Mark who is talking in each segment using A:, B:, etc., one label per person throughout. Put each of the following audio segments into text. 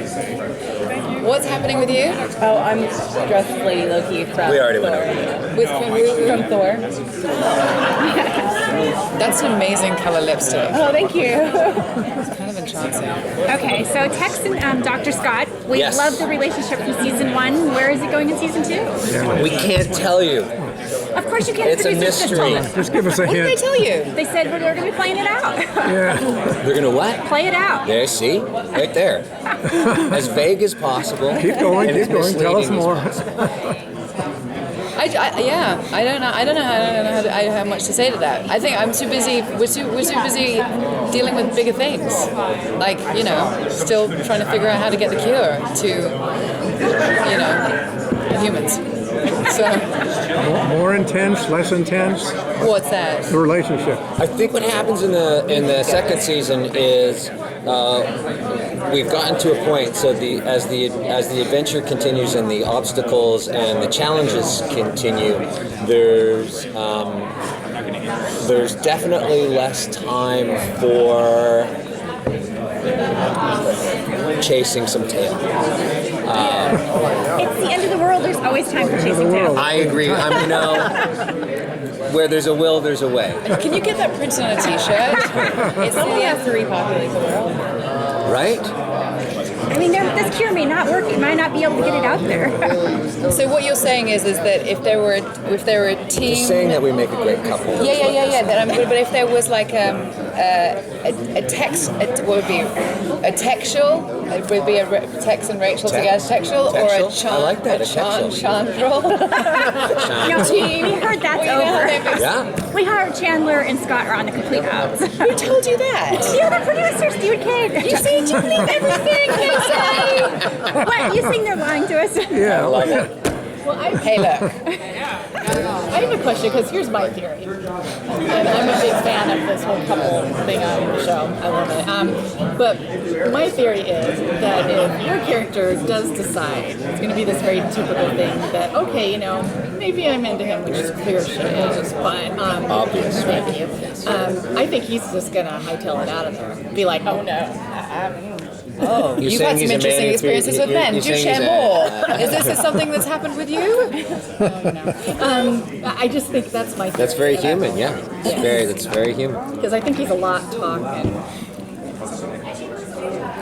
A: What's happening with you?
B: Oh, I'm dressed Lady Loki from
C: We already
B: Thor.
C: went over.
A: With who?
B: From Thor.
A: That's an amazing color lipstick.
B: Oh, thank you.
A: It's kind of enchanting.
D: Okay, so Tex and Dr. Scott, we
C: Yes.
D: love the relationship from season 1. Where is it going in season 2?
C: We can't tell you.
D: Of course you can't.
C: It's a
D: Producers just
C: mystery.
D: told us.
E: Just give us a
A: What did they
E: hint.
A: tell you?
D: They said we're going to be playing it out.
E: Yeah.
C: They're gonna what?
D: Play it out.
C: There, see? Right there. As vague as possible.
E: Keep going,
C: and as
E: keep going. Tell us
C: misleading as
E: more.
C: possible.
A: I don't know how much to say to that. I think I'm too busy. We're too busy dealing with bigger things, like still trying to figure out how to get the cure to humans. So
E: More intense, less intense,
A: what's that?
E: the relationship.
C: I think what happens in the second season is we've gotten to a point. So as the adventure continues and the obstacles and the challenges continue, there's definitely less time for chasing some tail.
D: It's the end of the world. There's always time for chasing tail.
C: I agree. Where there's a will, there's a way.
A: Can you get that printed on a T-shirt? It's
B: Only
A: the
B: have 3 populates the world.
C: Right?
D: I mean, this cure may not work. You might not be able to get it out there.
A: So what you're saying is that if there were a team,
C: Just saying that we make a great couple.
A: yeah. But if there was like a text, what would be a textual? It would be a Tex and Rachel together textual, or a
C: Textual? I like that, a textual.
A: Chandrel.
D: No, we heard that's
A: Well, you know how
D: over.
A: they-
C: Yeah.
D: We heard Chandler and Scott are on the complete outs.
A: Who told you that?
D: You're the producer, Stuart Cade.
A: You see, you believe everything they say.
D: What? You think they're lying to us?
E: Yeah.
C: Like that.
A: Hey, look.
F: I have a question because here's my theory, and I'm a big fan of this whole couple thing on the show. I love it. But my theory is that if your character does decide it's going to be this very typical thing that maybe I'm into him, which is clear she is, but
C: Obvious, right?
F: thank you. I think he's just going to hightail it out of there. Be like, oh no.
A: Oh,
C: You're
A: you've
C: saying
A: had some
C: he's a
A: interesting
C: man,
A: experiences with men.
C: you're
A: Do
C: saying
A: share
C: he's
A: more. Is this something that's happened with you?
F: I just think that's my theory.
C: That's very human, yeah. That's very human.
F: Because I think he's a lot talking.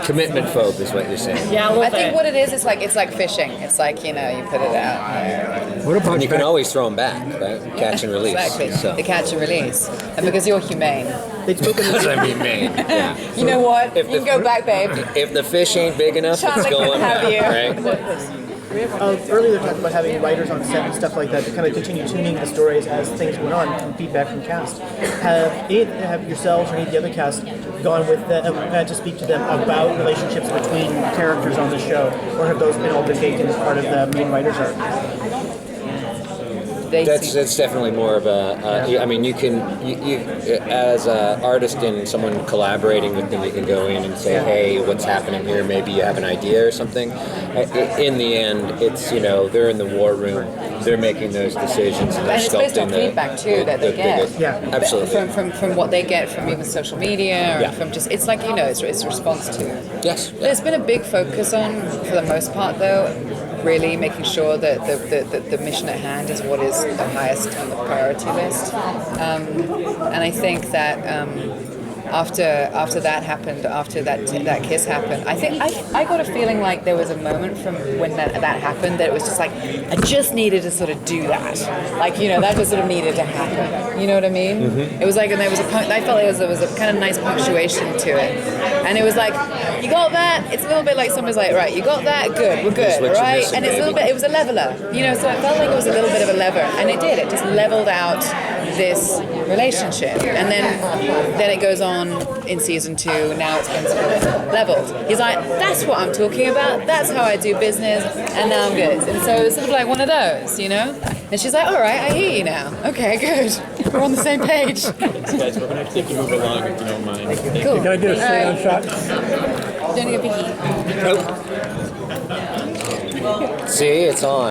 C: Commitment phobe is what you're saying.
F: Yeah, a little
A: I
F: bit.
A: think what it is, it's like fishing. It's like, you put it out there.
E: What about
C: And you can
E: back-
C: always throw them back, right? Catch and release.
A: Exactly.
C: So.
A: The catch and release. And because you're humane.
C: Because I mean, man. Yeah.
A: You know what?
C: If
A: You can go back, babe.
C: If the fish ain't big enough,
A: Chandler
C: it's going
A: can have
C: back,
A: you.
C: right?
G: Earlier they talked about having writers on set and stuff like that to kind of continue tuning the stories as things went on and feedback from cast. Have yourselves or any of the other cast gone with had to speak to them about relationships between characters on the show, or have those been all been baked in as part of the main writer's arc?
C: That's definitely more of a. I mean, you as an artist and someone collaborating with them, you can go in and say, "Hey, what's happening here? Maybe you have an idea or something." In the end, it's they're in the war room, they're making those decisions, and they're
A: And it's based on
C: sculpting the
A: feedback too that they get.
C: biggest- absolutely.
A: From what they get from even social media, or
C: Yeah.
A: from just it's like it's a response to.
C: Yes.
A: There's been a big focus on, for the most part, though, really making sure that the mission at hand is what is the highest on the priority list. And I think that after that happened, after that kiss happened, I think I got a feeling like there was a moment from when that happened that it was just like I just needed to sort of do that, like that just sort of needed to happen. You know what I mean?
C: Mm-hmm.
A: It was like, and there was I felt like there was a kind of nice punctuation to it, and it was like, you got that. It's a little bit like somebody's like, right, you got that, good, we're good,
C: what you're
A: right?
C: missing,
A: And it's a little
C: baby.
A: bit, it was a leveler, so I felt like it was a little bit of a lever, and it did. It just leveled out this relationship, and then it goes on in season 2. Now it's been sort of leveled. He's like, that's what I'm talking about. That's how I do business, and now I'm good. And so it's sort of like one of those, And she's like, all right, I hear you now. Okay, good. We're on the same page.
H: Guys, we're going to take you move along if you don't mind.
A: Cool.
E: Can I get a straight-on shot?
A: Doing a peeky.
C: See, it's on.